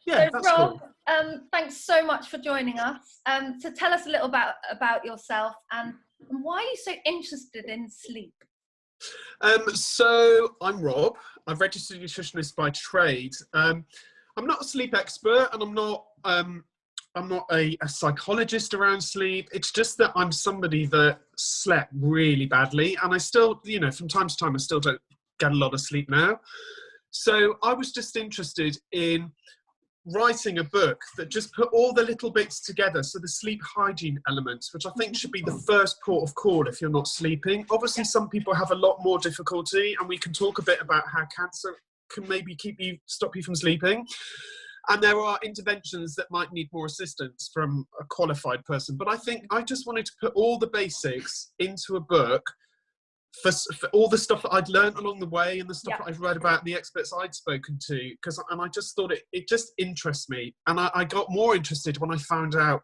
Yeah, So that's Rob, cool. thanks so much for joining us. To tell us a little about yourself and why are you so interested in sleep? So I'm Rob. I'm a registered nutritionist by trade. I'm not a sleep expert, and I'm not a psychologist around sleep. It's just that I'm somebody that slept really badly, and I still, from time to time, I still don't get a lot of sleep now. So I was just interested in writing a book that just put all the little bits together. So the sleep hygiene elements, which I think should be the first port of call if you're not sleeping. Obviously, some people have a lot more difficulty, and we can talk a bit about how cancer can maybe stop you from sleeping. And there are interventions that might need more assistance from a qualified person. But I think I just wanted to put all the basics into a book for all the stuff that I'd learned along the way and the stuff that I've read about, the experts I'd spoken to, and I just thought it just interests me. And I got more interested when I found out,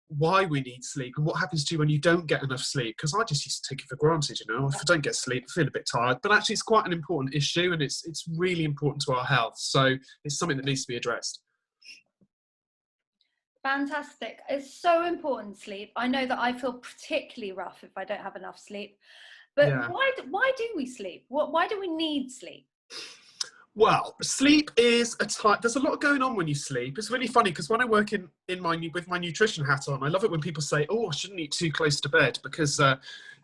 why we need sleep and what happens to you when you don't get enough sleep. Because I just used to take it for granted, if I don't get sleep, I feel a bit tired. But actually, it's quite an important issue, and it's really important to our health. So it's something that needs to be addressed. Fantastic. It's so important, sleep. I know that I feel particularly rough if I don't have enough sleep. But why do we sleep? Why do we need sleep? Well, sleep is a type. There's a lot going on when you sleep. It's really funny because when I work with my nutrition hat on, I love it when people say, "Oh, I shouldn't eat too close to bed because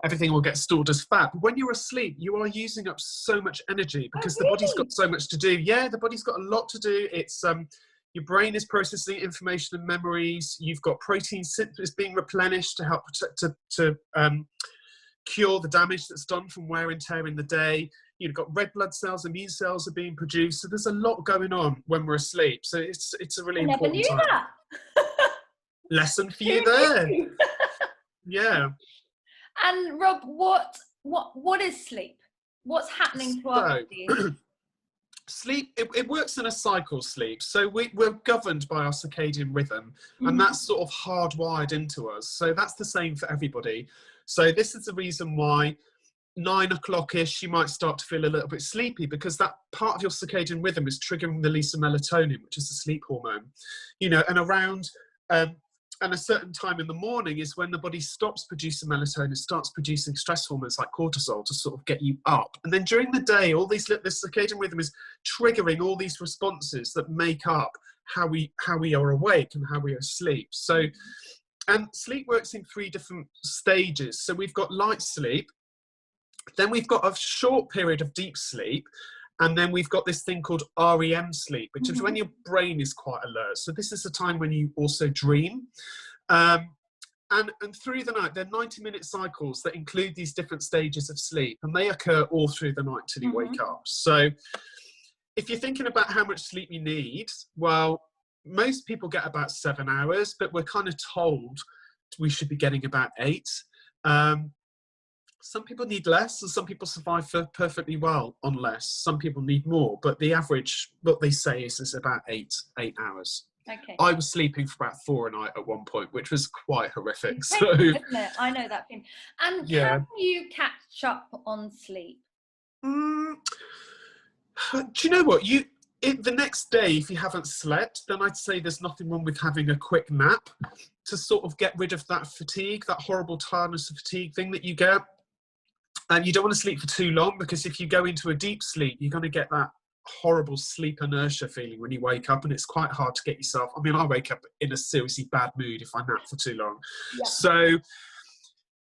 everything will get stored as fat." But when you're asleep, you are using up so much energy because the body's got so much to do. Yeah, the body's got a lot to do. It's your brain is processing information and memories. You've got protein synthesis being replenished to help to cure the damage that's done from wear and tear in the day. You've got red blood cells, immune cells are being produced. So there's a lot going on when we're asleep. So it's a really important time. Never knew that. Lesson for you there. Yeah. And Rob, what is sleep? What's happening to our body? Sleep, it works in a cycle, sleep. So we're governed by our circadian rhythm, and that's sort of hardwired into us. So that's the same for everybody. So this is the reason why 9 o'clock-ish, you might start to feel a little bit sleepy, because that part of your circadian rhythm is triggering the release of melatonin, which is the sleep hormone. And around and a certain time in the morning is when the body stops producing melatonin, starts producing stress hormones like cortisol to sort of get you up. And then during the day, this circadian rhythm is triggering all these responses that make up how we are awake and how we are asleep. So, and sleep works in 3 different stages. So we've got light sleep, then we've got a short period of deep sleep, and then we've got this thing called REM sleep, which is when your brain is quite alert. So this is the time when you also dream. And through the night, there are 90-minute cycles that include these different stages of sleep, and they occur all through the night till you wake up. So if you're thinking about how much sleep you need, well, most people get about 7 hours, but we're kind of told we should be getting about 8. Some people need less, and some people survive perfectly well on less. Some people need more, but the average, what they say is about 8 hours. Okay. I was sleeping for about 4 a night at one point, which was quite horrific. It's so, isn't it? I know that feeling. And can you catch up on sleep? Do you know what? The next day, if you haven't slept, then I'd say there's nothing wrong with having a quick nap to sort of get rid of that fatigue, that horrible tiredness and fatigue thing that you get. And you don't want to sleep for too long, because if you go into a deep sleep, you're going to get that horrible sleep inertia feeling when you wake up, and it's quite hard to get yourself. I mean, I wake up in a seriously bad mood if I nap for too long. Yeah. So,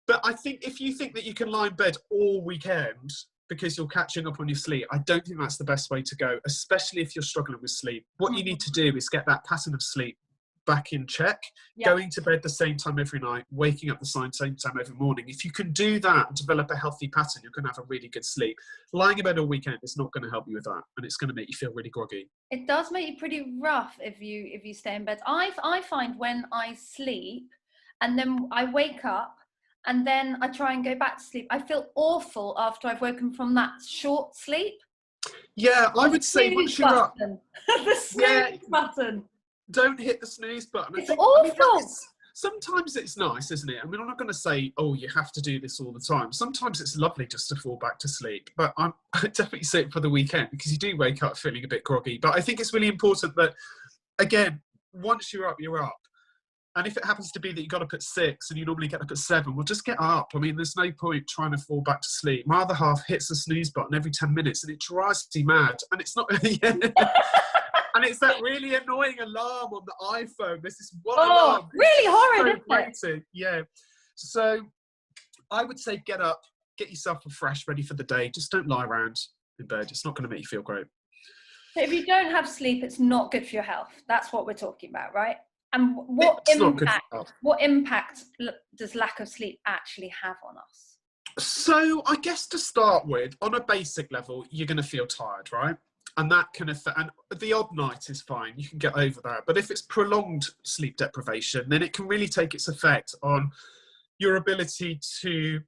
but I think if you think that you can lie in bed all weekend because you're catching up on your sleep, I don't think that's the best way to go, especially if you're struggling with sleep. What you need to do is get that pattern of sleep back in check, going to bed the same time every night, waking up the same time every morning. If you can do that and develop a healthy pattern, you're going to have a really good sleep. Lying in bed all weekend is not going to help you with that, and it's going to make you feel really groggy. It does make you pretty rough if you stay in bed. I find when I sleep and then I wake up and then I try and go back to sleep, I feel awful after I've woken from that short sleep. Yeah, I would say once you're up, the snooze button. Don't hit the snooze button. It's awful. sometimes it's nice, isn't it? I mean, I'm not going to say, oh, you have to do this all the time. Sometimes it's lovely just to fall back to sleep, but I definitely say it for the weekend, because you do wake up feeling a bit groggy. But I think it's really important that, again, once you're up, you're up. And if it happens to be that you got up at 6 and you normally get up at 7, well, just get up. I mean, there's no point trying to fall back to sleep. My other half hits the snooze button every 10 minutes and it drives me mad. And it's not, yeah. And it's that really annoying alarm on the iPhone. There's this one alarm. Really horrid, isn't it? Yeah. So I would say get up, get yourself refreshed, ready for the day. Just don't lie around in bed. It's not going to make you feel great. So if you don't have sleep, it's not good for your health. That's what we're talking about, right? And what impact does lack of sleep actually have on us? So I guess to start with, on a basic level, you're going to feel tired, right? And that can affect, and the odd night is fine, you can get over that. But if it's prolonged sleep deprivation, then it can really take its effect on your ability to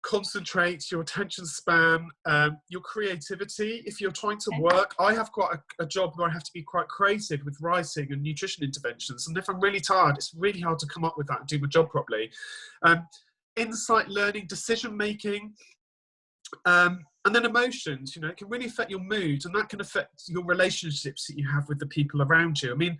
concentrate, your attention span, your creativity. If you're trying to work, I have quite a job where I have to be quite creative with writing and nutrition interventions. And if I'm really tired, it's really hard to come up with that and do my job properly. Insight learning, decision making, and then emotions, it can really affect your mood, and that can affect your relationships that you have with the people around you. I mean,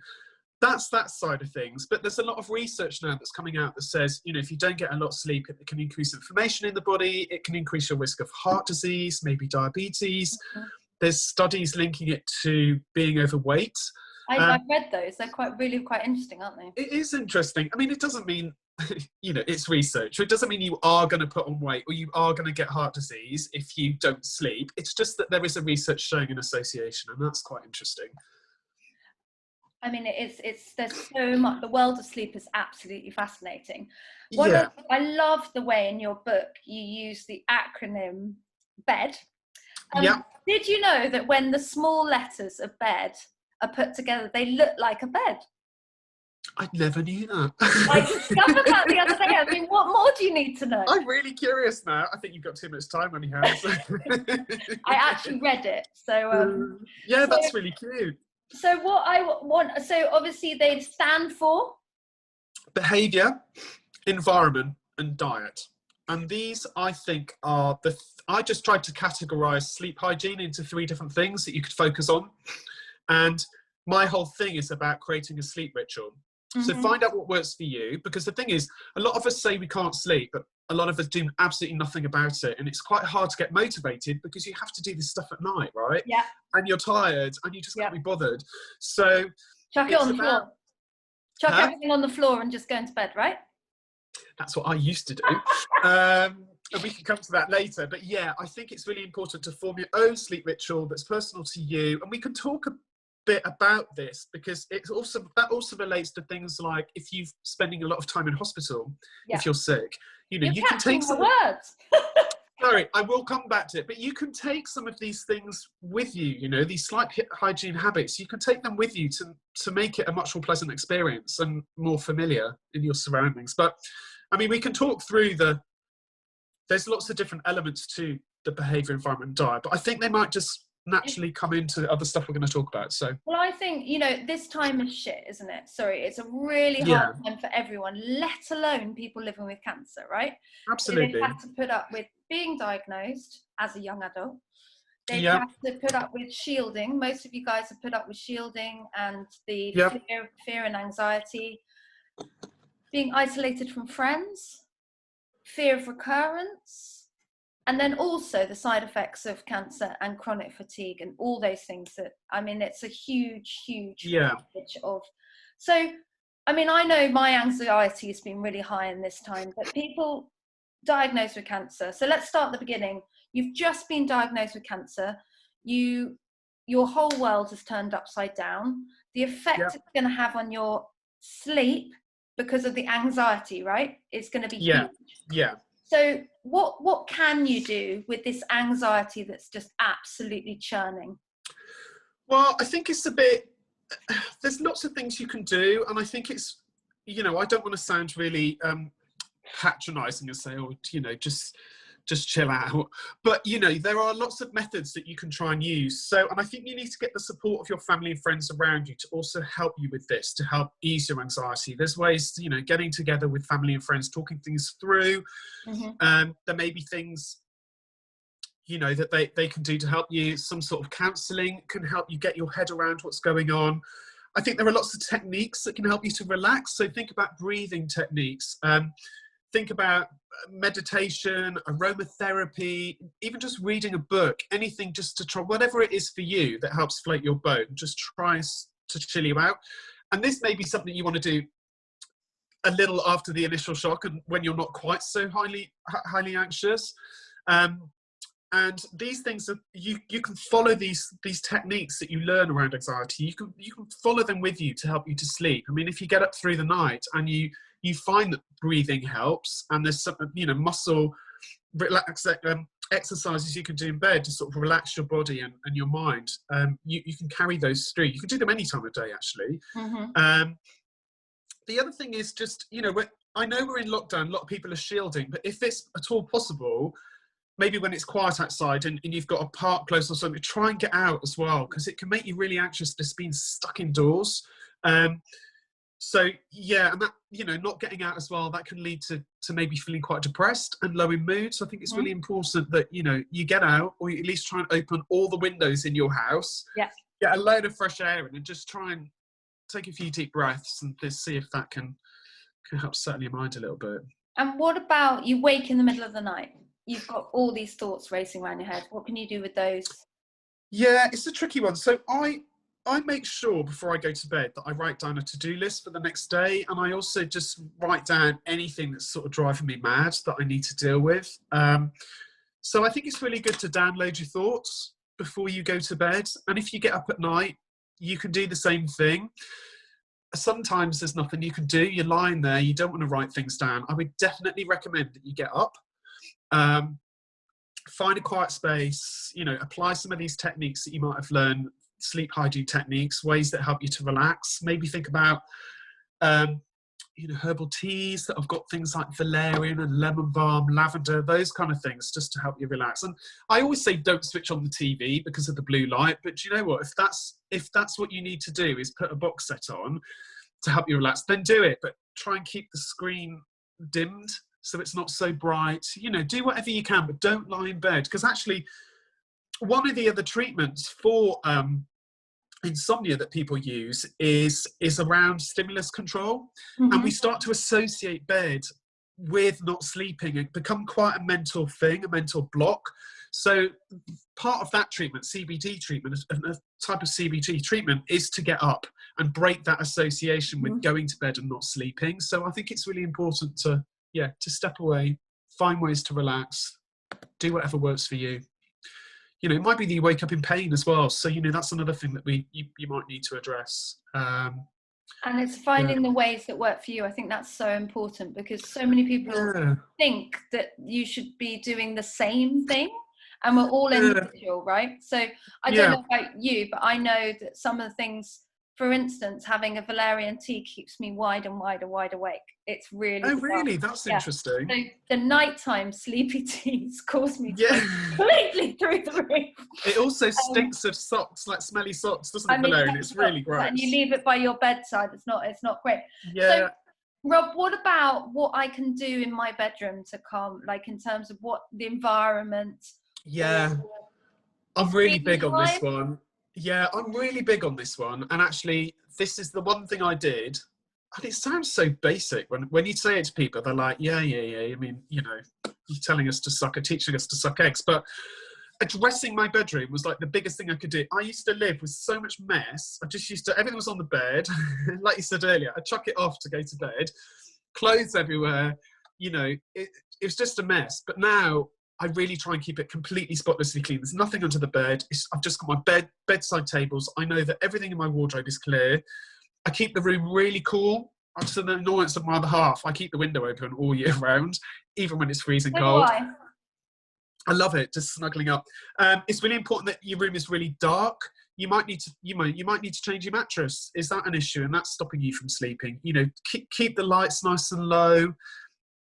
that's that side of things. But there's a lot of research now that's coming out that says, if you don't get a lot of sleep, it can increase inflammation in the body. It can increase your risk of heart disease, maybe diabetes. Mm-hmm. There's studies linking it to being overweight. I've read those. They're really quite interesting, aren't they? It is interesting. I mean, it doesn't mean, it's research. It doesn't mean you are going to put on weight or you are going to get heart disease if you don't sleep. It's just that there is a research showing an association, and that's quite interesting. I mean, there's so much. The world of sleep is absolutely fascinating. I love the way in your book you use the acronym BED. Did you know that when the small letters of BED are put together, they look like a bed? I never knew that. I discovered that the other day. I mean, what more do you need to know? I'm really curious now. I think you've got too much time on your hands. I actually read it. So that's really cute. So what I want, so obviously they stand for? Behaviour, environment and diet. And these, I think, are I just tried to categorise sleep hygiene into 3 different things that you could focus on. And my whole thing is about creating a sleep ritual. Mm-hmm. So find out what works for you, because the thing is, a lot of us say we can't sleep, but a lot of us do absolutely nothing about it. And it's quite hard to get motivated because you have to do this stuff at night, right? Yeah. And you're tired and you just can't be bothered. So chuck it on the floor. Chuck everything on the floor and just go into bed, right? That's what I used to do. And we can come to that later. But yeah, I think it's really important to form your own sleep ritual that's personal to you. And we can talk a bit about this because that also relates to things like if you're spending a lot of time in hospital, if you're sick, you can take some words. Sorry, I will come back to it, but you can take some of these things with you, these slight hygiene habits, you can take them with you to make it a much more pleasant experience and more familiar in your surroundings. But I mean, we can talk through there's lots of different elements to the behaviour, environment and diet, but I think they might just naturally come into other stuff we're going to talk about. So well, I think this time is shit, isn't it? Sorry, it's a really hard time for everyone, let alone people living with cancer, right? Absolutely. So they have to put up with being diagnosed as a young adult. They have to put up with shielding. Most of you guys have put up with shielding and the fear and anxiety, being isolated from friends, fear of recurrence, and then also the side effects of cancer and chronic fatigue and all those things it's a huge package of. So, I mean, I know my anxiety has been really high in this time, but people diagnosed with cancer. So let's start at the beginning. You've just been diagnosed with cancer. Your whole world has turned upside down. The effect it's going to have on your sleep because of the anxiety, right? It's going to be huge. Yeah. So what can you do with this anxiety that's just absolutely churning? Well, I think it's there's lots of things you can do. And I think it's, I don't want to sound really patronising and say, just just chill out. But, you know, there are lots of methods that you can try and use. So, and I think you need to get the support of your family and friends around you to also help you with this, to help ease your anxiety. There's ways, you know, getting together with family and friends, talking things through. There may be things, you know, that they can do to help you. Some sort of counselling can help you get your head around what's going on. I think there are lots of techniques that can help you to relax. So think about breathing techniques. Think about meditation, aromatherapy, even just reading a book, anything just to try, whatever it is for you that helps float your boat, just tries to chill you out. And this may be something you want to do a little after the initial shock and when you're not quite so highly anxious. And these things are, you can follow these techniques that you learn around anxiety. You can follow them with you to help you to sleep. I mean, if you get up through the night and you find that breathing helps, and there's some, you know, muscle exercises you can do in bed to sort of relax your body and your mind. You can carry those through. You can do them any time of day, actually. The other thing is just, you know, I know we're in lockdown, a lot of people are shielding, but if it's at all possible, maybe when it's quiet outside and you've got a park close or something, try and get out as well, because it can make you really anxious just being stuck indoors. So yeah, and that, you know, not getting out as well, that can lead to maybe feeling quite depressed and low in mood. So I think it's really important that, you know, you get out, or you at least try and open all the windows in your house, get a load of fresh air in, and just try and take a few deep breaths and just see if that can help settle your mind a little bit. And what about you wake in the middle of the night? You've got all these thoughts racing around your head. What can you do with those? Yeah, it's a tricky one. So I make sure before I go to bed that I write down a to-do list for the next day, and I also just write down anything that's sort of driving me mad that I need to deal with. So I think it's really good to download your thoughts before you go to bed, and if you get up at night, you can do the same thing. Sometimes there's nothing you can do. You're lying there, you don't want to write things down. I would definitely recommend that you get up. Find a quiet space, you know, apply some of these techniques that you might have learned, sleep hygiene techniques, ways that help you to relax. Maybe think about, you know, herbal teas that have got things like valerian and lemon balm, lavender, those kind of things, just to help you relax. And I always say don't switch on the TV because of the blue light, but you know what, if that's what you need to do, is put a box set on to help you relax, then do it. But try and keep the screen dimmed so it's not so bright. You know, do whatever you can, but don't lie in bed, because actually one of the other treatments for insomnia that people use is around stimulus control. And we start to associate bed with not sleeping and become quite a mental thing, a mental block. So part of that treatment, CBT treatment, a type of CBT treatment, is to get up and break that association with going to bed and not sleeping. So I think it's really important to step away, find ways to relax, do whatever works for you. You know, it might be that you wake up in pain as well. So, you know, that's another thing that you might need to address. And it's finding the ways that work for you. I think that's so important, because so many people think that you should be doing the same thing, and we're all individual, right? So I don't know about you, but I know that some of the things, for instance, having a valerian tea keeps me wide awake. It's really really? That's interesting. So the nighttime sleepy teas cause me completely through the roof. It also stinks of socks, like smelly socks, doesn't it, valerian? It's really gross. And you leave it by your bedside. It's not great. Yeah. So, Rob, what about what I can do in my bedroom to calm, like in terms of what the environment? Yeah, I'm really big on this one. Yeah, I'm really big on this one. And actually, this is the one thing I did. And it sounds so basic when you say it to people, they're like, yeah. I mean, you know, you're teaching us to suck eggs. But addressing my bedroom was like the biggest thing I could do. I used to live with so much mess. Everything was on the bed. Like you said earlier, I'd chuck it off to go to bed. Clothes everywhere. You know, it was just a mess. But now I really try and keep it completely spotlessly clean. There's nothing under the bed. I've just got my bedside tables. I know that everything in my wardrobe is clear. I keep the room really cool. To the annoyance of my other half, I keep the window open all year round, even when it's freezing cold. I love it, just snuggling up. It's really important that your room is really dark. You might need to change your mattress. Is that an issue? And that's stopping you from sleeping. You know, keep the lights nice and low.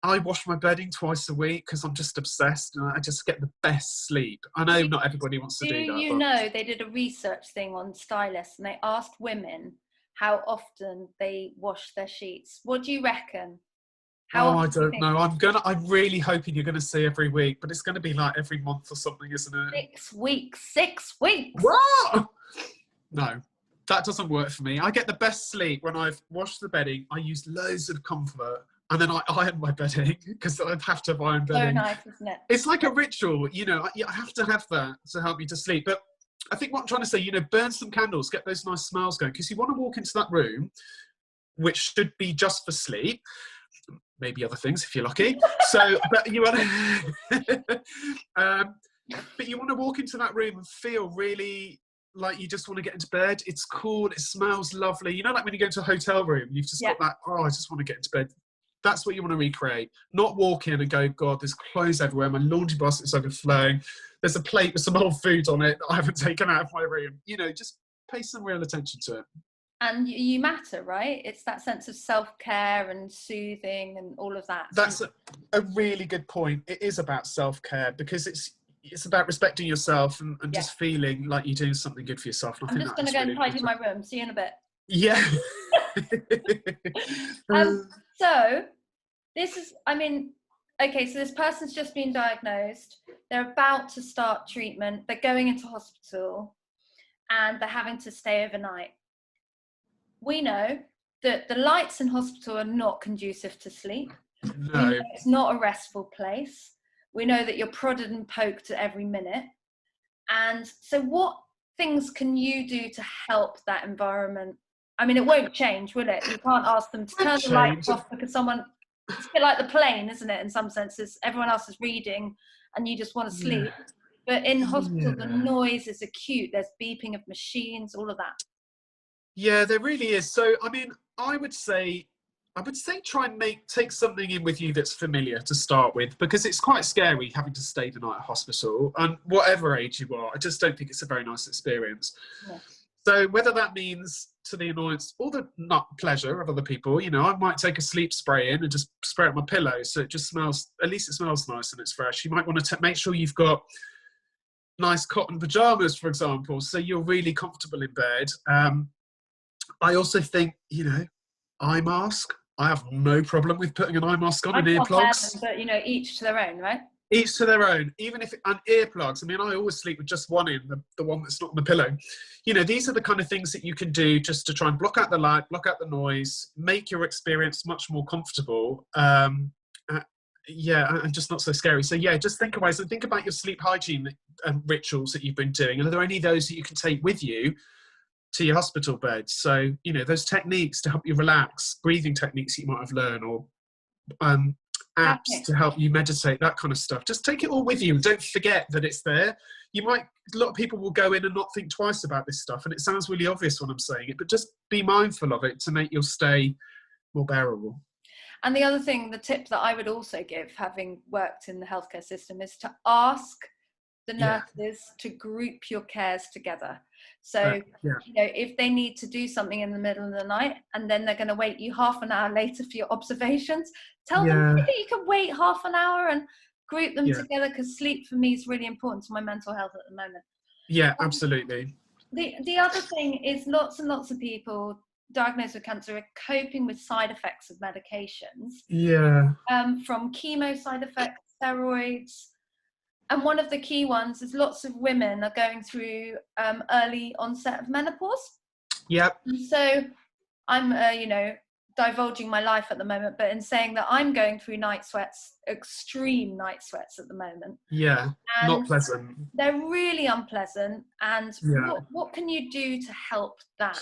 I wash my bedding twice a week because I'm just obsessed and I just get the best sleep. I know not everybody wants to do that. You know, they did a research thing on stylists and they asked women how often they wash their sheets. What do you reckon? I don't know. I'm really hoping you're gonna say every week, but it's gonna be like every month or something, isn't it? 6 weeks. 6 weeks. What? No, that doesn't work for me. I get the best sleep when I've washed the bedding. I use loads of comfort, and then I iron my bedding because I have to have iron bedding. So nice, isn't it? It's like a ritual, you know. I have to have that to help me to sleep. But I think what I'm trying to say, you know, burn some candles, get those nice smells going, because you want to walk into that room, which should be just for sleep. Maybe other things if you're lucky. So, but you want to, but you want to walk into that room and feel really like you just want to get into bed. It's cool. It smells lovely. You know, like when you go into a hotel room, you've just got that. Oh, I just want to get into bed. That's what you want to recreate. Not walk in and go, God, there's clothes everywhere. My laundry basket's overflowing. There's a plate with some old food on it that I haven't taken out of my room. You know, just pay some real attention to it. And you matter, right? It's that sense of self-care and soothing and all of that. That's a really good point. It is about self-care because it's about respecting yourself and just feeling like you're doing something good for yourself. I'm just going to go and tidy my room. See you in a bit. Yeah. So this is, I mean, okay, so this person's just been diagnosed. They're about to start treatment. They're going into hospital and they're having to stay overnight. We know that the lights in hospital are not conducive to sleep. No. It's not a restful place. We know that you're prodded and poked at every minute. And so what things can you do to help that environment? I mean, it won't change, will it? You can't ask them to turn the lights off because it's a bit like the plane, isn't it? In some senses, everyone else is reading and you just want to sleep. Yeah. But in hospital, the noise is acute. There's beeping of machines, all of that. Yeah, there really is. So, I mean, I would say try and take something in with you that's familiar to start with, because it's quite scary having to stay the night at hospital. And whatever age you are, I just don't think it's a very nice experience. Yeah. So whether that means to the annoyance or the not pleasure of other people, you know, I might take a sleep spray in and just spray it on my pillow so it just smells, at least it smells nice and it's fresh. You might want to make sure you've got nice cotton pajamas, for example, so you're really comfortable in bed. I also think, you know, eye mask. I have no problem with putting an eye mask on and earplugs. But, you know, each to their own, right? Each to their own. Even if, and earplugs. I mean, I always sleep with just one in, the one that's not on the pillow. You know, these are the kind of things that you can do just to try and block out the light, block out the noise, make your experience much more comfortable. And just not so scary. So yeah, just think about your sleep hygiene rituals that you've been doing. And are there any of those that you can take with you to your hospital bed? So, you know, those techniques to help you relax, breathing techniques that you might have learned, or apps to help you meditate, that kind of stuff. Just take it all with you and don't forget that it's there. A lot of people will go in and not think twice about this stuff, and it sounds really obvious when I'm saying it, but just be mindful of it to make your stay more bearable. And the other thing, the tip that I would also give, having worked in the healthcare system, is to ask the nurses to group your cares together. So, you know, if they need to do something in the middle of the night and then they're going to wait you half an hour later for your observations, tell them maybe you can wait half an hour and group them together, because sleep for me is really important to my mental health at the moment. Yeah, absolutely. The other thing is lots and lots of people diagnosed with cancer are coping with side effects of medications. Yeah. From chemo side effects, steroids. And one of the key ones is lots of women are going through early onset of menopause. Yep. So I'm, you know, divulging my life at the moment, but in saying that I'm going through night sweats, extreme night sweats at the moment. Yeah, and not pleasant. They're really unpleasant. And what can you do to help that,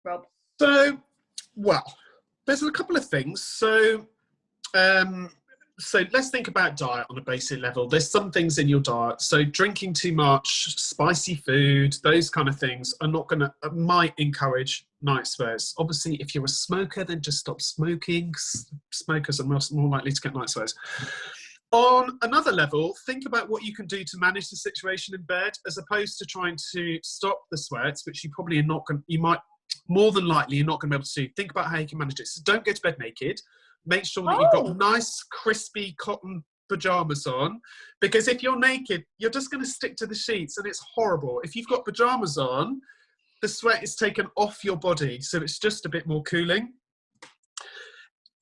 Rob? So, well, there's a couple of things. So let's think about diet on a basic level. There's some things in your diet. So drinking too much, spicy food, those kind of things might encourage night sweats. Obviously, if you're a smoker, then just stop smoking. Smokers are more likely to get night sweats. On another level, think about what you can do to manage the situation in bed, as opposed to trying to stop the sweats, which you probably are not going. You might, more than likely, you're not going to be able to do. Think about how you can manage it. So don't go to bed naked. make sure that you've got Oh. nice, crispy cotton pajamas on, because if you're naked, you're just going to stick to the sheets and it's horrible. If you've got pajamas on, the sweat is taken off your body, so it's just a bit more cooling.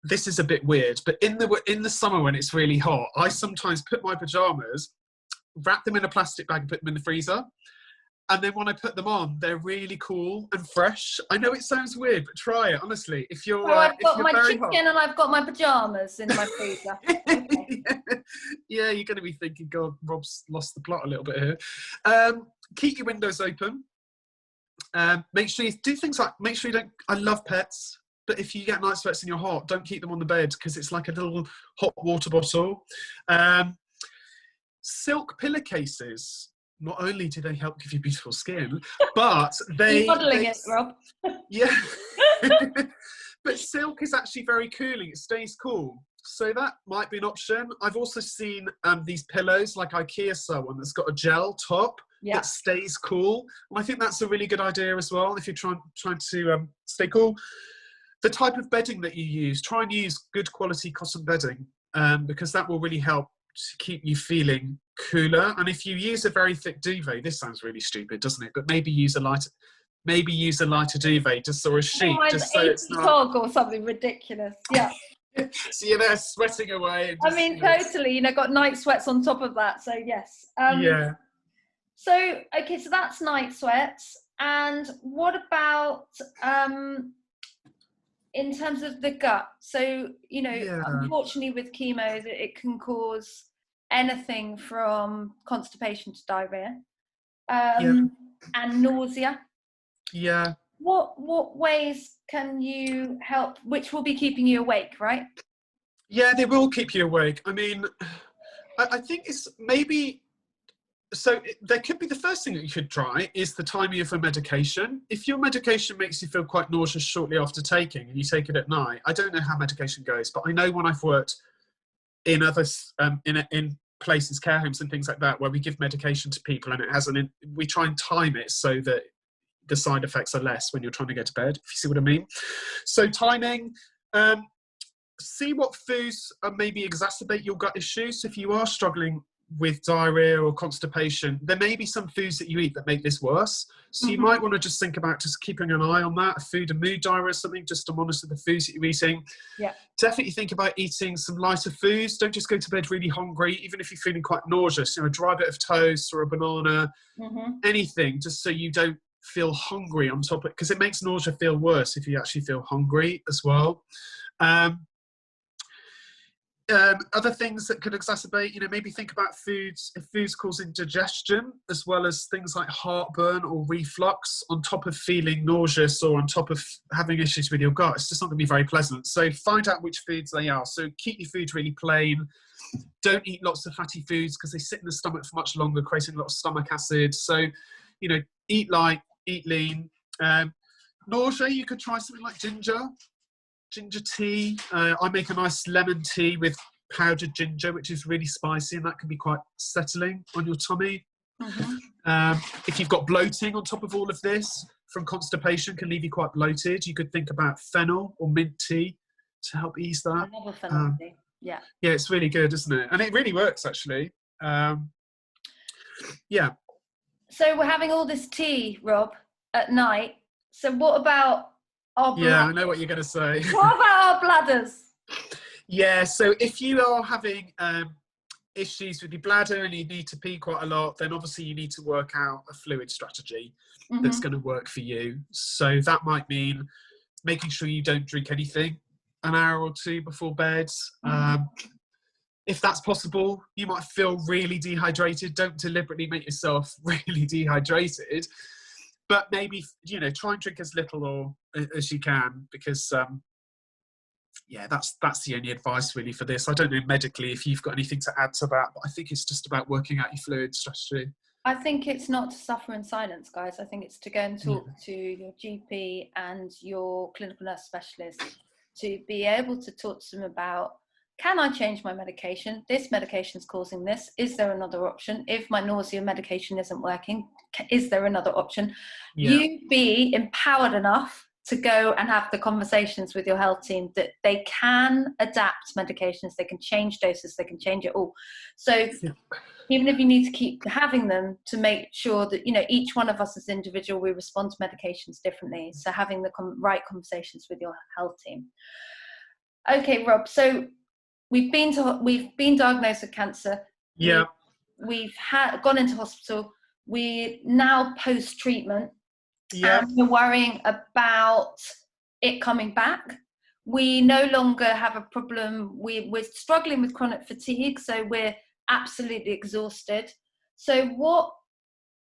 This is a bit weird, but in the summer when it's really hot, I sometimes put my pajamas, wrap them in a plastic bag and put them in the freezer. And then when I put them on, they're really cool and fresh. I know it sounds weird, but try it, honestly. If you're, I've got my very chicken hot, and I've got my pajamas in my freezer. Okay. Yeah, you're going to be thinking, God, Rob's lost the plot a little bit here. Keep your windows open. Make sure you do things like, make sure you don't, I love pets, but if you get night sweats and you're hot, don't keep them on the bed, because it's like a little hot water bottle. Silk pillowcases, not only do they help give you beautiful skin, but You're modelling it, Rob. Yeah. But silk is actually very cooling. It stays cool. So that might be an option. I've also seen these pillows, like IKEA one that's got a gel top that stays cool. And I think that's a really good idea as well, if you're trying to stay cool. The type of bedding that you use, try and use good quality cotton bedding, because that will really help to keep you feeling cooler. And if you use a very thick duvet, this sounds really stupid, doesn't it? But maybe use a lighter duvet, just or a sheet, just so it's not or something ridiculous. Yeah. So you're there sweating away. And just, I mean, totally. Got night sweats on top of that. So yes. Yeah. So okay, so that's night sweats. And what about in terms of the gut? So unfortunately with chemo, it can cause anything from constipation to diarrhea, and nausea. Yeah. What ways can you help, which will be keeping you awake, right? Yeah, they will keep you awake. I mean, I think it's maybe, there could be, the first thing that you could try is the timing of a medication. If your medication makes you feel quite nauseous shortly after taking, and you take it at night, I don't know how medication goes, but I know when I've worked in others, in places, care homes and things like that, where we give medication to people and we try and time it so that the side effects are less when you're trying to go to bed, if you see what I mean. So timing, see what foods maybe exacerbate your gut issues. If you are struggling with diarrhea or constipation, there may be some foods that you eat that make this worse. So you might want to just think about just keeping an eye on that, food and mood diarrhea or something, just to monitor the foods that you're eating. Yeah. Definitely think about eating some lighter foods. Don't just go to bed really hungry, even if you're feeling quite nauseous, a dry bit of toast or a banana, anything, just so you don't feel hungry on top of it, because it makes nausea feel worse if you actually feel hungry as well. Other things that could exacerbate, maybe think about foods, if foods cause indigestion, as well as things like heartburn or reflux, on top of feeling nauseous or on top of having issues with your gut. It's just not going to be very pleasant. So find out which foods they are. So keep your food really plain. Don't eat lots of fatty foods, because they sit in the stomach for much longer, creating a lot of stomach acid. So, eat light, eat lean. Nausea, you could try something like ginger tea. I make a nice lemon tea with powdered ginger, which is really spicy, and that can be quite settling on your tummy. If you've got bloating on top of all of this from constipation, can leave you quite bloated, you could think about fennel or mint tea to help ease that. I love a fennel tea. Yeah, it's really good, isn't it? And it really works, actually. So we're having all this tea, Rob, at night. So what about our bladders? Yeah, I know what you're going to say. What about our bladders? Yeah, so if you are having issues with your bladder and you need to pee quite a lot, then obviously you need to work out a fluid strategy that's going to work for you. So that might mean making sure you don't drink anything an hour or two before bed. If that's possible, you might feel really dehydrated. Don't deliberately make yourself really dehydrated, but maybe, try and drink as little or as you can, because that's the only advice really for this. I don't know medically if you've got anything to add to that, but I think it's just about working out your fluid strategy. I think it's not to suffer in silence, guys. I think it's to go and talk to your GP and your clinical nurse specialist, to be able to talk to them about, can I change my medication? This medication is causing this. Is there another option? If my nausea medication isn't working, is there another option? You be empowered enough to go and have the conversations with your health team that they can adapt medications, they can change doses, they can change it all. So even if you need to keep having them, to make sure that, you know, each one of us as individual, we respond to medications differently. So having the right conversations with your health team. Okay, Rob, so we've been diagnosed with cancer. Yeah. We've gone into hospital. We're now post-treatment. Yeah. And we're worrying about it coming back. We no longer have a problem. We're struggling with chronic fatigue, so we're absolutely exhausted. So what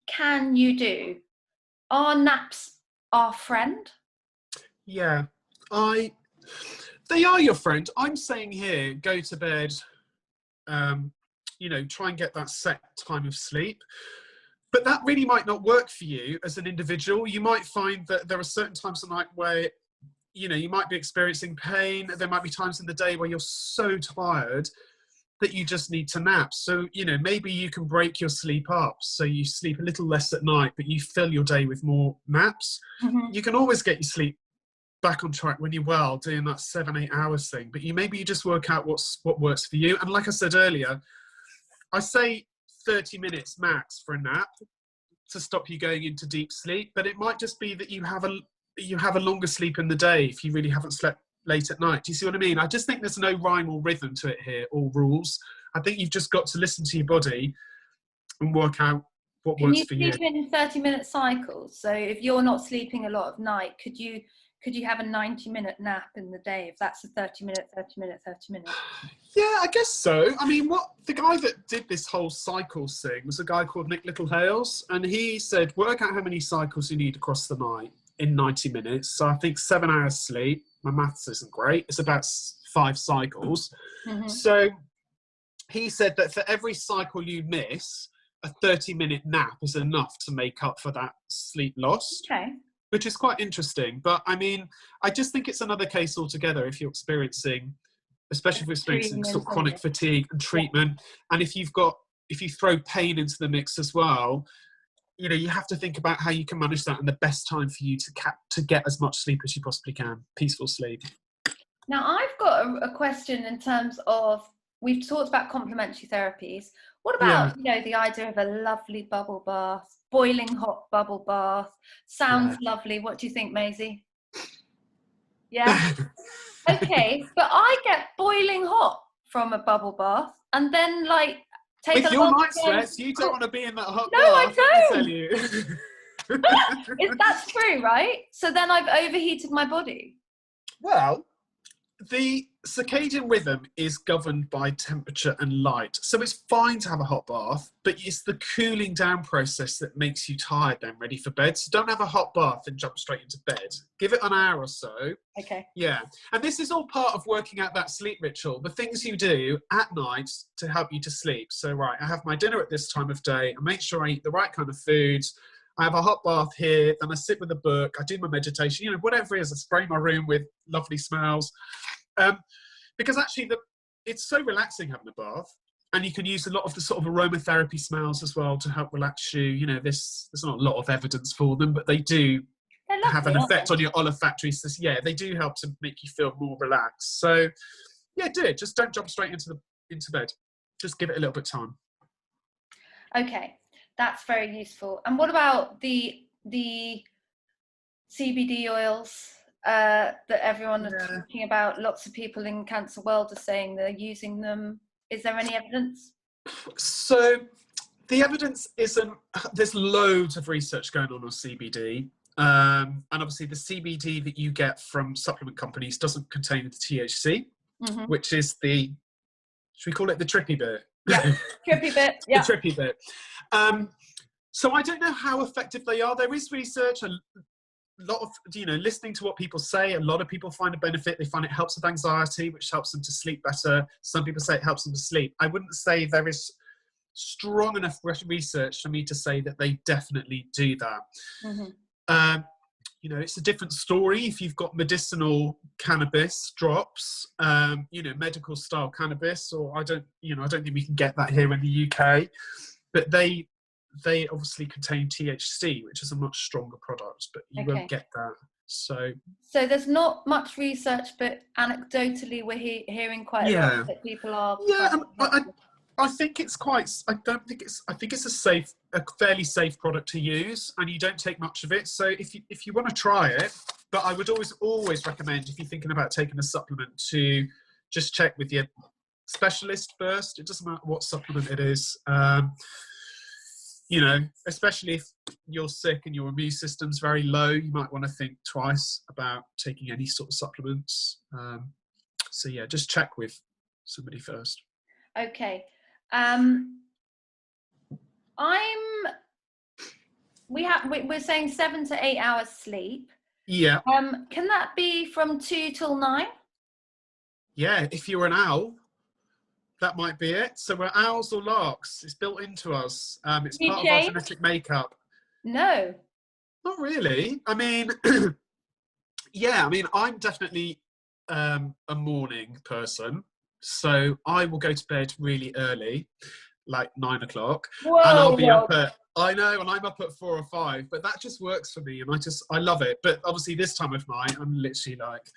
can you do? Are naps our friend? Yeah, they are your friend. I'm saying here, go to bed, you know, try and get that set time of sleep. But that really might not work for you as an individual. You might find that there are certain times of night where, you know, you might be experiencing pain. There might be times in the day where you're so tired that you just need to nap. So, you know, maybe you can break your sleep up so you sleep a little less at night, but you fill your day with more naps. Mm-hmm. You can always get your sleep back on track when you're well, doing that 7-8 hours thing. But you just work out what works for you. And like I said earlier, I say 30 minutes max for a nap to stop you going into deep sleep, but it might just be that you have a longer sleep in the day if you really haven't slept late at night. Do you see what I mean? I just think there's no rhyme or rhythm to it here, or rules. I think you've just got to listen to your body and work out what works for you. Can you sleep in 30-minute cycles? So if you're not sleeping a lot of night, could you have a 90-minute nap in the day if that's a 30-minute? Yeah, I guess so. I mean, the guy that did this whole cycles thing was a guy called Nick Littlehales, and he said, work out how many cycles you need across the night in 90 minutes. So I think 7 hours sleep. My maths isn't great. It's about 5 cycles. Mm-hmm. So he said that for every cycle you miss, a 30-minute nap is enough to make up for that sleep lost. Okay. Which is quite interesting. But I mean, I just think it's another case altogether if you're experiencing, especially if you're experiencing sort of chronic fatigue and treatment. Yeah. And if you throw pain into the mix as well, you know, you have to think about how you can manage that and the best time for you to get as much sleep as you possibly can, peaceful sleep. Now, I've got a question in terms of, we've talked about complementary therapies. What about, you know, the idea of a lovely bubble bath, boiling hot bubble bath? Sounds lovely. What do you think, Maisie? Yeah? Okay, but I get boiling hot from a bubble bath, and then, like, take with your night sweats, you don't want to be in that hot bath. No, I don't. Tell you. That's true, right? So then I've overheated my body. Well, the circadian rhythm is governed by temperature and light. So it's fine to have a hot bath, but it's the cooling down process that makes you tired then, ready for bed. So don't have a hot bath and jump straight into bed. Give it an hour or so. Okay. Yeah. And this is all part of working out that sleep ritual, the things you do at night to help you to sleep. So, right, I have my dinner at this time of day. I make sure I eat the right kind of foods. I have a hot bath here, then I sit with a book, I do my meditation, you know, whatever it is, I spray my room with lovely smells. Because actually it's so relaxing having a bath, and you can use a lot of the sort of aromatherapy smells as well to help relax you. You know, there's not a lot of evidence for them, but they do have an effect on your olfactory system. Yeah, they do help to make you feel more relaxed. So yeah, do it. Just don't jump straight into bed. Just give it a little bit of time. Okay. That's very useful. And what about the CBD oils that everyone is talking about? Lots of people in cancer world are saying they're using them. Is there any evidence? So the evidence isn't, there's loads of research going on CBD. And obviously the CBD that you get from supplement companies doesn't contain the THC, which is should we call it the trippy bit? Yeah, trippy bit. Yeah. The trippy bit. So I don't know how effective they are. There is research, a lot of, you know, listening to what people say. A lot of people find a benefit. They find it helps with anxiety, which helps them to sleep better. Some people say it helps them to sleep. I wouldn't say there is strong enough research for me to say that they definitely do that. You know, it's a different story if you've got medicinal cannabis drops, you know, medical style cannabis, or I don't think we can get that here in the UK, but they obviously contain THC, which is a much stronger product, but you won't get that. So there's not much research, but anecdotally we're hearing quite a lot yeah, that people are yeah, and finding it. I think it's quite. I don't think it's. I think it's a fairly safe product to use, and you don't take much of it. So if you want to try it, but I would always recommend, if you're thinking about taking a supplement, to just check with your specialist first. It doesn't matter what supplement it is. You know, especially if you're sick and your immune system's very low, you might want to think twice about taking any sort of supplements. So yeah, just check with somebody first. Okay. We're saying 7 to 8 hours sleep. Yeah. Can that be from 2 till 9? Yeah, if you're an owl, that might be it. So we're owls or larks. It's built into us. It's part of our genetic makeup. No. Not really. I mean, yeah, I mean, I'm definitely a morning person. So I will go to bed really early, like 9 o'clock. Whoa, and I'll be up at, I know, and I'm up at 4 or 5, but that just works for me. And I love it. But obviously this time of night, I'm literally like,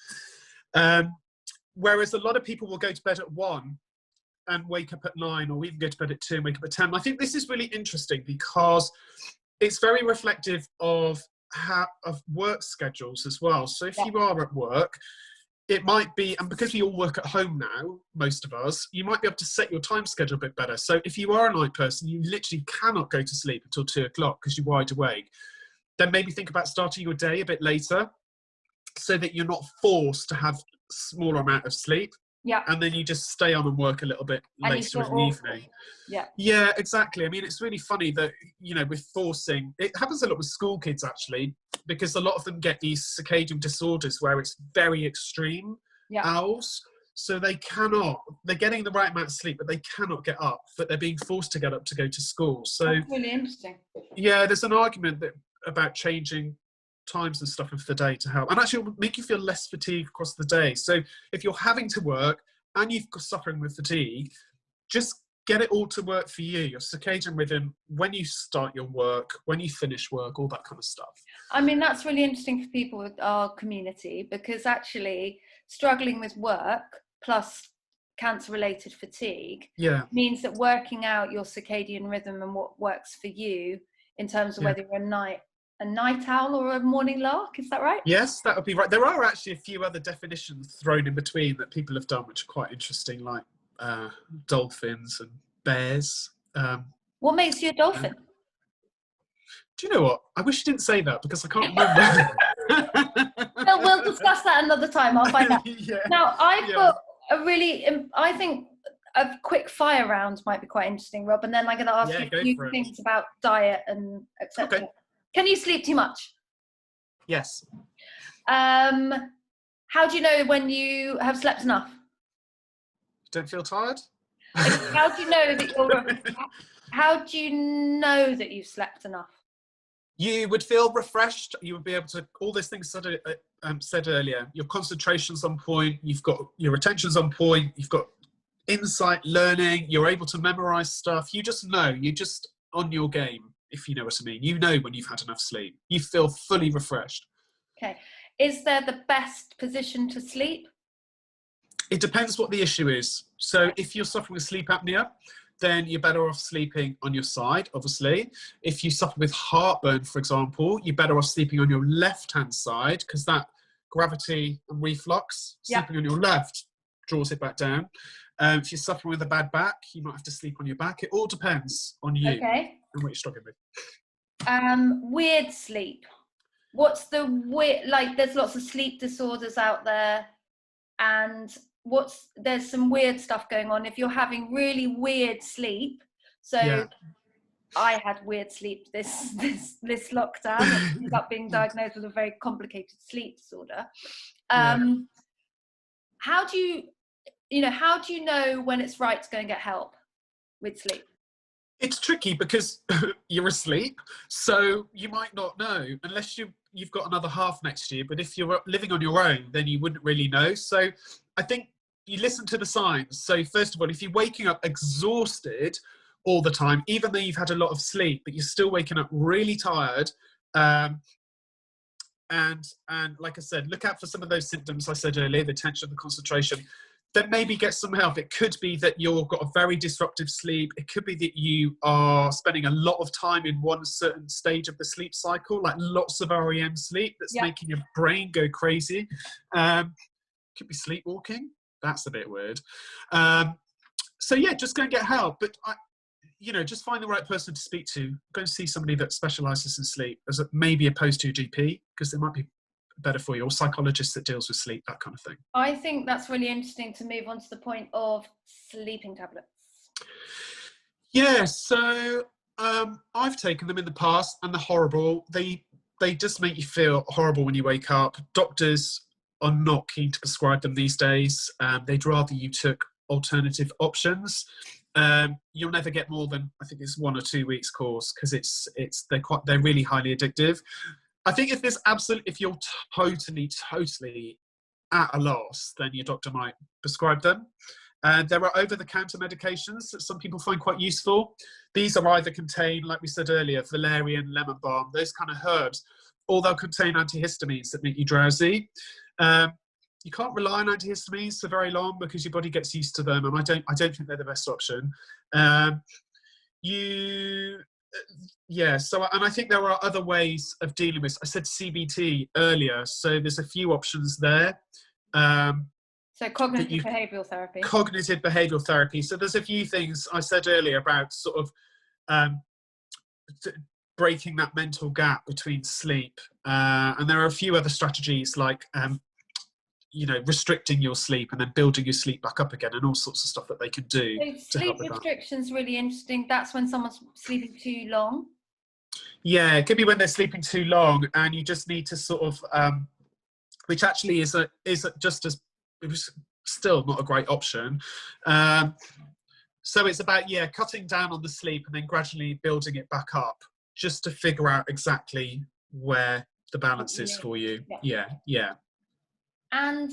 whereas a lot of people will go to bed at 1 and wake up at 9, or even go to bed at 2 and wake up at 10. I think this is really interesting because it's very reflective of work schedules as well. So if you are at work, it might be, and because we all work at home now, most of us, you might be able to set your time schedule a bit better. So if you are a night person, you literally cannot go to sleep until 2 o'clock because you're wide awake. Then maybe think about starting your day a bit later so that you're not forced to have a smaller amount of sleep. Yeah. And then you just stay on and work a little bit later in the evening. Yeah. Yeah, exactly. I mean, it's really funny that, you know, with forcing, it happens a lot with school kids actually, because a lot of them get these circadian disorders where it's very extreme owls. So they're getting the right amount of sleep, but they cannot get up, but they're being forced to get up to go to school. So that's really interesting. Yeah, there's an argument about changing times and stuff of the day to help, and actually it'll make you feel less fatigued across the day. So if you're having to work and you've got suffering with fatigue, just get it all to work for you, your circadian rhythm, when you start your work, when you finish work, all that kind of stuff. I mean, that's really interesting for people with our community, because actually struggling with work plus cancer related fatigue means that working out your circadian rhythm and what works for you in terms of whether you're a night owl or a morning lark, is that right? Yes, that would be right. There are actually a few other definitions thrown in between that people have done, which are quite interesting, like dolphins and bears. What makes you a dolphin? Do you know what? I wish you didn't say that because I can't remember. We'll discuss that another time. I'll find out. Now, I've got a really, I think a quick fire round might be quite interesting, Rob, and then I'm going to ask you a few things about diet and etc. Okay. Can you sleep too much? Yes. How do you know when you have slept enough? Don't feel tired? How do you know that how do you know that you've slept enough? You would feel refreshed. You would be able to, all those things said earlier, your concentration's on point, you've got your attention's on point, you've got insight, learning, you're able to memorize stuff. You just know, you're just on your game, if you know what I mean. You know when you've had enough sleep. You feel fully refreshed. Okay. Is there the best position to sleep? It depends what the issue is. So if you're suffering with sleep apnea, then you're better off sleeping on your side, obviously. If you suffer with heartburn, for example, you're better off sleeping on your left-hand side because that gravity and reflux, sleeping on your left draws it back down. If you're suffering with a bad back, you might have to sleep on your back. It all depends on you and what you're struggling with. Weird sleep. What's the weird, like there's lots of sleep disorders out there, and there's some weird stuff going on if you're having really weird sleep. So I had weird sleep this lockdown. I ended up being diagnosed with a very complicated sleep disorder. How do you know when it's right to go and get help with sleep? It's tricky because you're asleep, so you might not know unless you've got another half next to you. But if you're living on your own, then you wouldn't really know. So I think you listen to the signs. So first of all, if you're waking up exhausted all the time, even though you've had a lot of sleep, but you're still waking up really tired, and like I said, look out for some of those symptoms I said earlier, the tension, the concentration. Then maybe get some help. It could be that you've got a very disruptive sleep. It could be that you are spending a lot of time in one certain stage of the sleep cycle, like lots of REM sleep that's making your brain go crazy. Could be sleepwalking. That's a bit weird. So yeah, just go and get help. But just find the right person to speak to. Go and see somebody that specialises in sleep, maybe opposed to a GP, because they might be better for you, or psychologist that deals with sleep, that kind of thing. I think that's really interesting to move on to the point of sleeping tablets. Yeah, so I've taken them in the past, and they're horrible. They just make you feel horrible when you wake up. Doctors are not keen to prescribe them these days. They'd rather you took alternative options. You'll never get more than, I think it's 1 or 2 weeks course, because they're really highly addictive. I think if you're totally at a loss, then your doctor might prescribe them. There are over-the-counter medications that some people find quite useful. These are either contain, like we said earlier, valerian, lemon balm, those kind of herbs, or they'll contain antihistamines that make you drowsy. You can't rely on antihistamines for very long because your body gets used to them, and I don't think they're the best option. And I think there are other ways of dealing with. I said CBT earlier, so there's a few options there. So cognitive behavioural therapy. Cognitive behavioural therapy. So there's a few things I said earlier about sort of breaking that mental gap between sleep, and there are a few other strategies like restricting your sleep and then building your sleep back up again, and all sorts of stuff that they can do. So sleep restriction's really interesting. That's when someone's sleeping too long. Yeah, it could be when they're sleeping too long, and you just need to sort of, which actually is it was still not a great option. So it's about cutting down on the sleep and then gradually building it back up, just to figure out exactly where the balance is for you. Yeah. And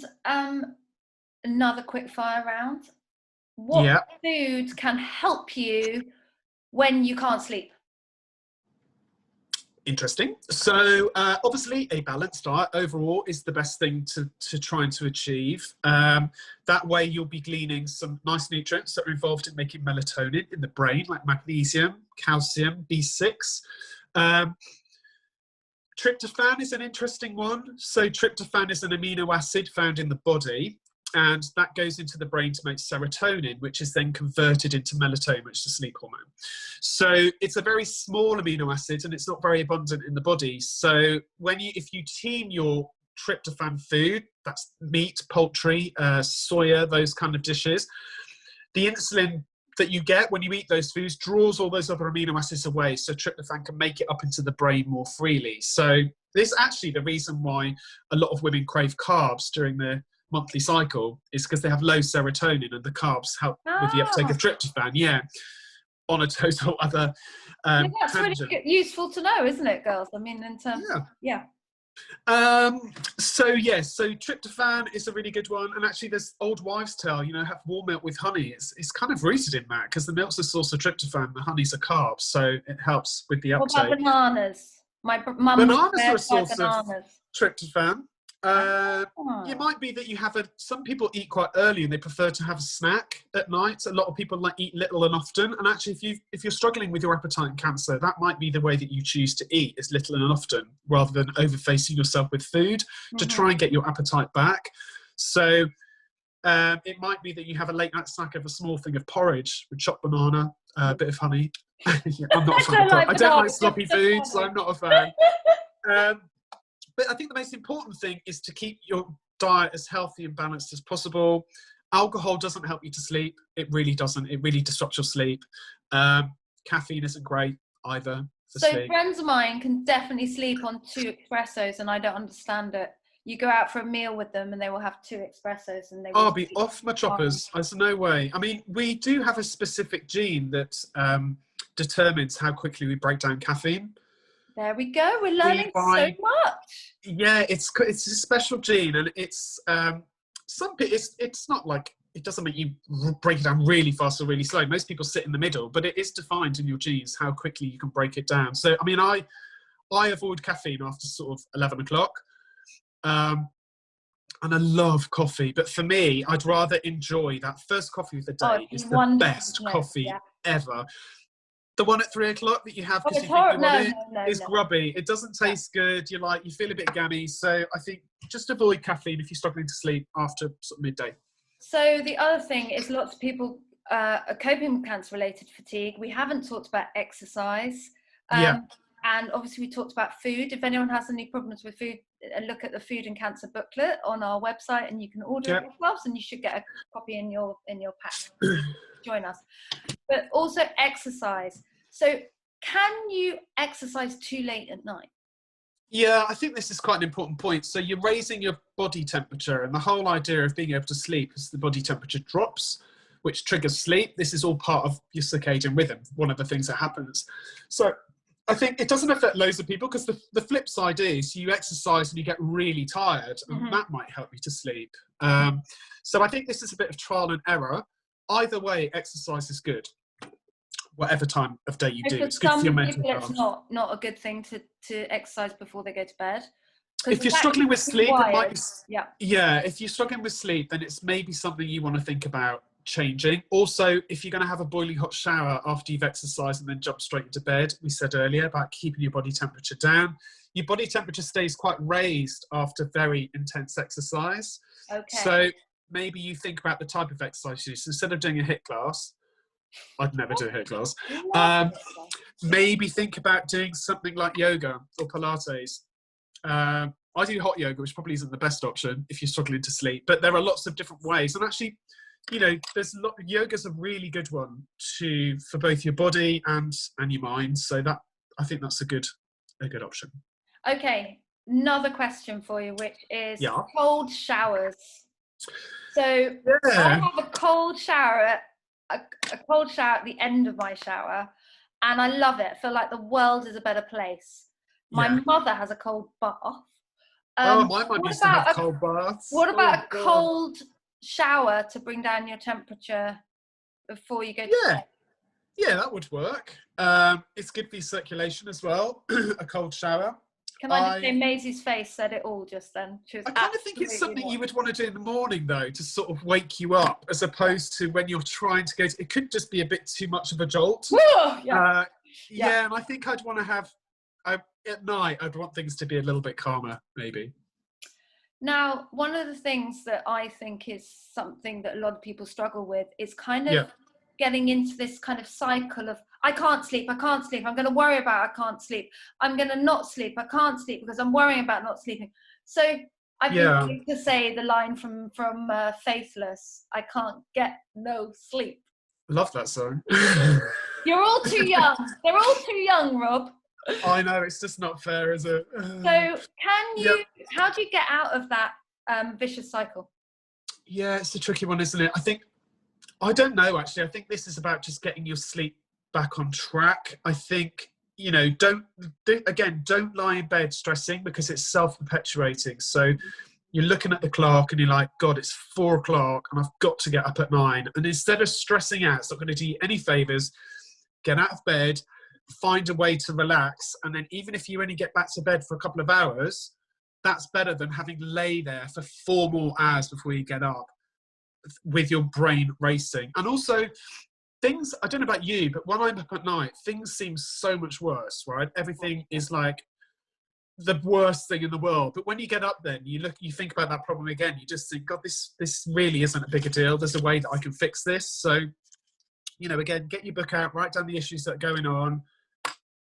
another quick fire round. What foods can help you when you can't sleep? Interesting. So obviously a balanced diet overall is the best thing to try and to achieve. That way you'll be gleaning some nice nutrients that are involved in making melatonin in the brain, like magnesium, calcium, B6. Tryptophan is an interesting one. So tryptophan is an amino acid found in the body, and that goes into the brain to make serotonin, which is then converted into melatonin, which is a sleep hormone. So it's a very small amino acid, and it's not very abundant in the body. So if you team your tryptophan food, that's meat, poultry, soya, those kind of dishes, the insulin that you get when you eat those foods draws all those other amino acids away, so tryptophan can make it up into the brain more freely. So this is actually the reason why a lot of women crave carbs during their monthly cycle, is because they have low serotonin, and the carbs help with the uptake of tryptophan. On a total other that's tangent. Really useful to know, isn't it, girls? I mean, in terms so tryptophan is a really good one, and actually there's old wives' tale, have warm milk with honey. It's kind of rooted in that, because the milk's a source of tryptophan, the honey's a carb, so it helps with the uptake. What about bananas? My mum bananas are a source of tryptophan. It might be that some people eat quite early and they prefer to have a snack at night. A lot of people eat little and often, and actually if you're struggling with your appetite and cancer, that might be the way that you choose to eat, is little and often, rather than overfacing yourself with food to try and get your appetite back. So it might be that you have a late night snack of a small thing of porridge with chopped banana, a bit of honey. I'm not a fan. I don't like sloppy food, so I'm not a fan. But I think the most important thing is to keep your diet as healthy and balanced as possible. Alcohol doesn't help you to sleep. It really doesn't. It really disrupts your sleep. Caffeine isn't great either for sleep. Friends of mine can definitely sleep on 2 espressos, and I don't understand it. You go out for a meal with them and they will have 2 espressos, and I'll be off my choppers. There's no way. I mean, we do have a specific gene that determines how quickly we break down caffeine. There we go. We're learning so much. Yeah, it's a special gene, and it's it's not like, it doesn't make you break it down really fast or really slow. Most people sit in the middle, but it is defined in your genes how quickly you can break it down. So I mean, I avoid caffeine after sort of 11 o'clock. And I love coffee, but for me, I'd rather enjoy that first coffee of the day. It's is the wonderful, best isn't it? coffee Yeah. ever. The one at 3 o'clock that you have Oh, because it's you think you horrible. want it No. is grubby. It doesn't taste good. You feel a bit gammy. So I think just avoid caffeine if you're struggling to sleep after sort of midday. So the other thing is lots of people are coping with cancer-related fatigue. We haven't talked about exercise. And obviously we talked about food. If anyone has any problems with food, look at the Food and Cancer booklet on our website, and you can order it yourselves, and you should get a copy in your pack. Join us. But also exercise. So can you exercise too late at night? Yeah, I think this is quite an important point. So you're raising your body temperature, and the whole idea of being able to sleep is the body temperature drops, which triggers sleep. This is all part of your circadian rhythm, one of the things that happens. So I think it doesn't affect loads of people, because the flip side is you exercise and you get really tired, and that might help you to sleep. So I think this is a bit of trial and error. Either way, exercise is good. Whatever time of day you do, it's good for your mental health. It's not a good thing to exercise before they go to bed. If you're struggling with sleep, it might be, if you're struggling with sleep, then it's maybe something you want to think about changing. Also, if you're going to have a boiling hot shower after you've exercised and then jump straight into bed, we said earlier about keeping your body temperature down. Your body temperature stays quite raised after very intense exercise. Okay. So maybe you think about the type of exercise you do. So instead of doing a HIIT class, I'd never do a HIIT class. Maybe think about doing something like yoga or Pilates. I do hot yoga, which probably isn't the best option if you're struggling to sleep, but there are lots of different ways. And actually, there's yoga's a really good one for both your body and your mind. So that, I think that's a good option. Okay, another question for you, which is cold showers. So I have a cold shower. A cold shower at the end of my shower, and I love it. I feel like the world is a better place. My mother has a cold bath. My mum used to have cold baths. What about a cold shower to bring down your temperature before you go to bed? Yeah, that would work. It's good for your circulation as well, a cold shower. Can I just say Maisie's face said it all just then? I kind of think it's something you would want to do in the morning, though, to sort of wake you up, as opposed to when you're trying to go to... It could just be a bit too much of a jolt. And I think I'd want to have... at night, I'd want things to be a little bit calmer, maybe. Now, one of the things that I think is something that a lot of people struggle with is kind of getting into this kind of cycle of, I can't sleep, I'm going to worry about I can't sleep, I'm going to not sleep, I can't sleep because I'm worrying about not sleeping. So I've been able to say the line from Faithless, I can't get no sleep. Love that song. You're all too young. They're all too young, Rob. I know, it's just not fair, is it? So how do you get out of that vicious cycle? Yeah, it's a tricky one, isn't it? I don't know, actually. I think this is about just getting your sleep back on track. I think, don't lie in bed stressing, because it's self-perpetuating. So you're looking at the clock and you're like, God, it's 4 o'clock and I've got to get up at 9. And instead of stressing out, it's not going to do you any favours. Get out of bed, find a way to relax. And then even if you only get back to bed for a couple of hours, that's better than having lay there for 4 more hours before you get up, with your brain racing. And also things, I don't know about you, but when I'm up at night, things seem so much worse, right? Everything is like the worst thing in the world. But when you get up then, you think about that problem again, you just think, God, this really isn't a big a deal. There's a way that I can fix this. So, again, get your book out, write down the issues that are going on,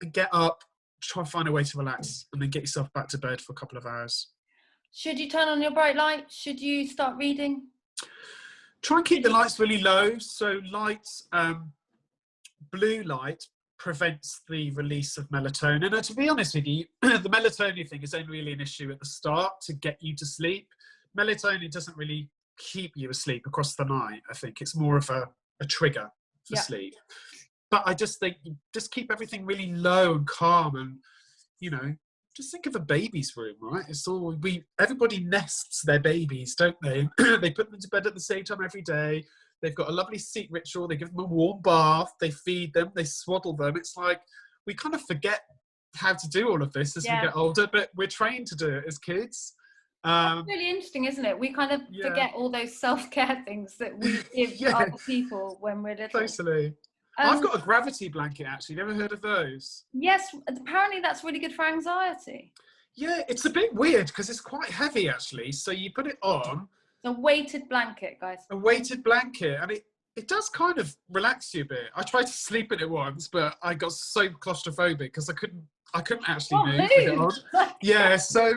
and get up, try and find a way to relax, and then get yourself back to bed for a couple of hours. Should you turn on your bright light? Should you start reading? Try and keep the lights really low. So blue light prevents the release of melatonin. And to be honest with you, the melatonin thing is only really an issue at the start to get you to sleep. Melatonin doesn't really keep you asleep across the night. I think it's more of a trigger for sleep. But I just think just keep everything really low and calm, and just think of a baby's room, right? It's all everybody nests their babies, don't they? They put them to bed at the same time every day. They've got a lovely sleep ritual. They give them a warm bath. They feed them. They swaddle them. It's like we kind of forget how to do all of this as we get older, but we're trained to do it as kids. That's really interesting, isn't it? We kind of forget all those self-care things that we give to other people when we're little. Totally. I've got a gravity blanket, actually. Never heard of those? Yes, apparently that's really good for anxiety. Yeah, it's a bit weird because it's quite heavy, actually. So you put it on. It's a weighted blanket, guys. A weighted blanket, and it does kind of relax you a bit. I tried to sleep in it once, but I got so claustrophobic because I couldn't actually move with it on. Yeah, so,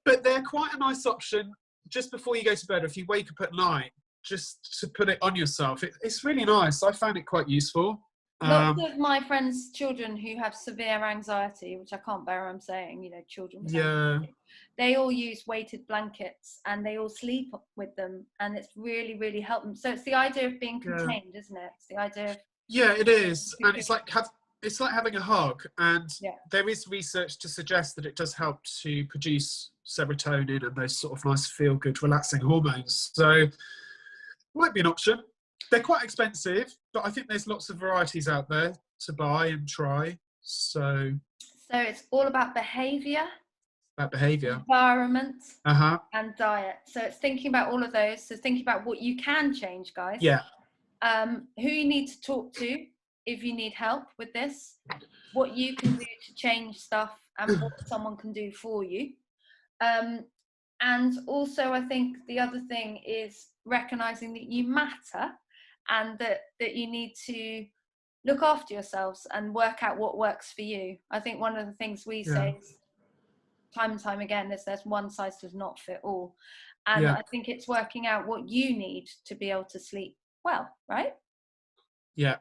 but they're quite a nice option just before you go to bed. If you wake up at night, just to put it on yourself, it's really nice. I found it quite useful. Lots of my friends' children who have severe anxiety, which I can't bear, I'm saying, you know, children with anxiety, they all use weighted blankets and they all sleep with them, and it's really, really helped them. So it's the idea of being contained, isn't it? It's the idea of it is, and it's like having a hug, and there is research to suggest that it does help to produce serotonin and those sort of nice feel-good, relaxing hormones. So might be an option. They're quite expensive, but I think there's lots of varieties out there to buy and try. So it's all about behaviour. Environment. And diet. So it's thinking about all of those. So thinking about what you can change, guys. Yeah. Who you need to talk to if you need help with this. What you can do to change stuff, and what someone can do for you. And also, I think the other thing is recognizing that you matter, and that you need to look after yourselves and work out what works for you. I think one of the things we say is, time and time again, is there's one size does not fit all. And I think it's working out what you need to be able to sleep well, right? Yeah.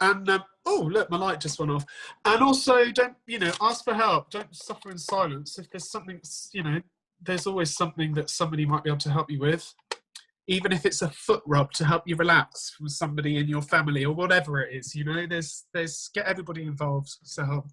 And oh, look, my light just went off. And also, don't, ask for help. Don't suffer in silence. If there's something, there's always something that somebody might be able to help you with. Even if it's a foot rub to help you relax from somebody in your family or whatever it is, there's get everybody involved to help.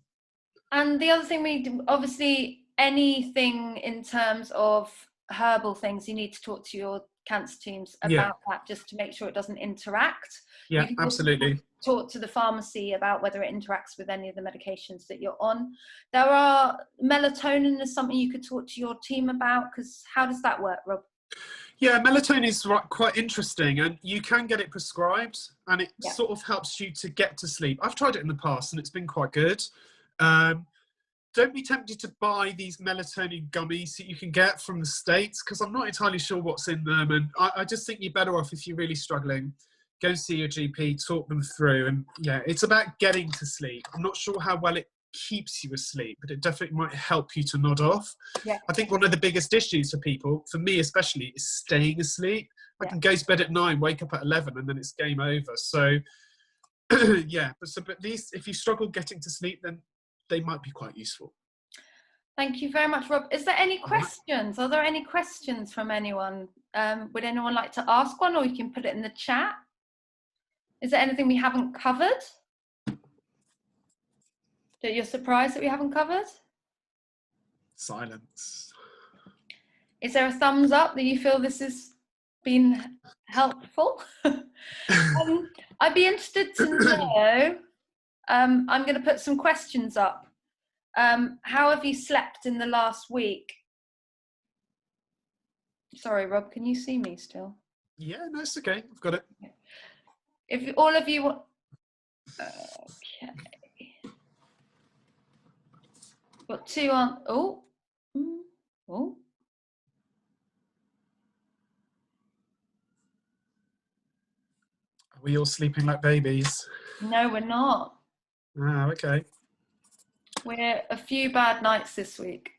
And the other thing we do, obviously, anything in terms of herbal things, you need to talk to your cancer teams about that, just to make sure it doesn't interact. Yeah, absolutely. Talk to the pharmacy about whether it interacts with any of the medications that you're on. Melatonin is something you could talk to your team about, because how does that work, Rob? Yeah, melatonin is quite interesting, and you can get it prescribed, and it sort of helps you to get to sleep. I've tried it in the past, and it's been quite good. Don't be tempted to buy these melatonin gummies that you can get from the States, because I'm not entirely sure what's in them, and I just think you're better off, if you're really struggling, go see your GP, talk them through, and it's about getting to sleep. I'm not sure how well it keeps you asleep, but it definitely might help you to nod off. I think one of the biggest issues for people, for me especially, is staying asleep. I can go to bed at 9, wake up at 11, and then it's game over. So but these, if you struggle getting to sleep, then they might be quite useful. Thank you very much, Rob. Is there any questions? Are there any questions from anyone? Would anyone like to ask one, or you can put it in the chat? Is there anything we haven't covered that you're surprised that we haven't covered? Silence. Is there a thumbs up that you feel this has been helpful? I'd be interested to know, I'm going to put some questions up. How have you slept in the last week? Sorry, Rob, can you see me still? Yeah, no, it's okay. I've got it. If all of you... Okay. Got two on. Oh. Are we all sleeping like babies? No, we're not. Okay. We're a few bad nights this week.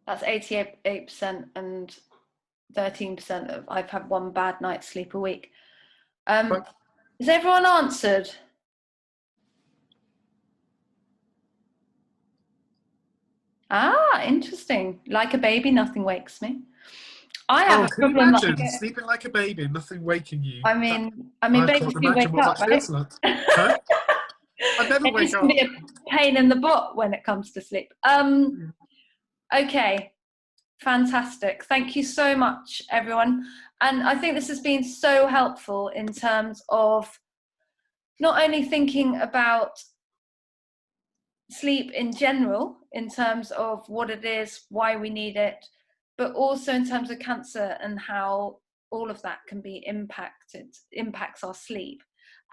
That's 88%, and 13% of I've had one bad night's sleep a week. Has everyone answered? Interesting. Like a baby, nothing wakes me. I have a problem. Can you imagine sleeping like a baby and nothing waking you? I mean, babies do wake up, right? Huh? I never wake up. It can be a pain in the butt when it comes to sleep. Okay, fantastic. Thank you so much, everyone. And I think this has been so helpful in terms of not only thinking about sleep in general, in terms of what it is, why we need it, but also in terms of cancer and how all of that can be impacts our sleep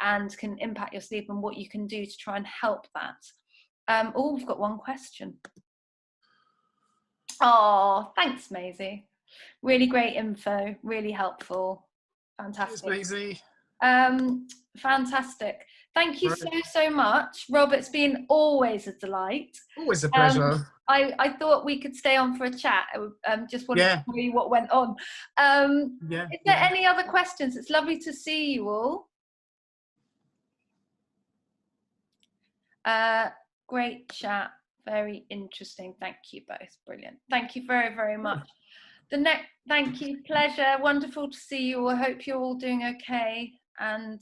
and can impact your sleep, and what you can do to try and help that. We've got one question. Oh, thanks, Maisie. Really great info, really helpful. Fantastic. Cheers, Maisie. Fantastic. Thank you so much, Rob. It's been always a delight. Always a pleasure. I thought we could stay on for a chat. Just wanted to tell you what went on. Is there any other questions? It's lovely to see you all. Great chat. Very interesting. Thank you both. Brilliant. Thank you very, very much. Thank you. Pleasure. Wonderful to see you all. I hope you're all doing okay. And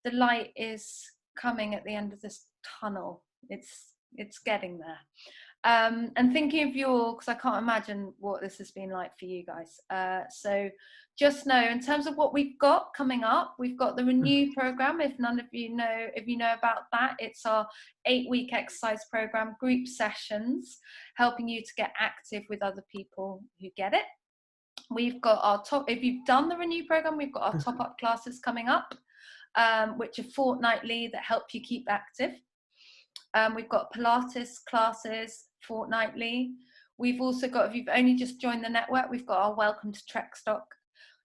the light is coming at the end of this tunnel. It's getting there. And thinking of you all, because I can't imagine what this has been like for you guys. So just know, in terms of what we've got coming up, we've got the Renew program. If none of you know, if you know about that, it's our 8-week exercise program, group sessions, helping you to get active with other people who get it. We've got our if you've done the Renew program, we've got our top-up classes coming up, which are fortnightly, that help you keep active. We've got Pilates classes fortnightly. We've also got, if you've only just joined the network, we've got our Welcome to Trekstock.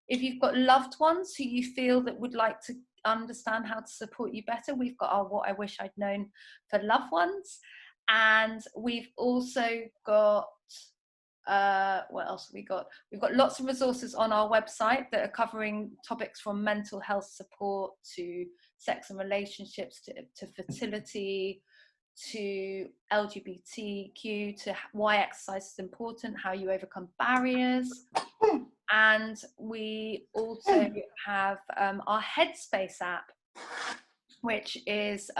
If you've got loved ones who you feel that would like to understand how to support you better, we've got our What I Wish I'd Known for loved ones. And we've also got, what else have we got? We've got lots of resources on our website that are covering topics from mental health support to sex and relationships to fertility, to LGBTQ, to why exercise is important, how you overcome barriers. And we also have our Headspace app, which is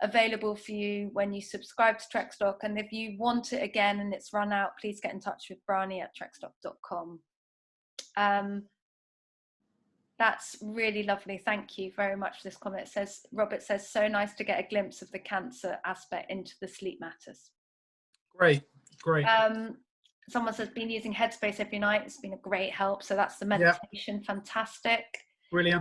available for you when you subscribe to Trekstock. And if you want it again and it's run out, please get in touch with Brani at trekstock.com. That's really lovely. Thank you very much for this comment. It says, Robert says, so nice to get a glimpse of the cancer aspect into the sleep matters. Great. Someone says, been using Headspace every night. It's been a great help. So that's the meditation. Fantastic. Brilliant.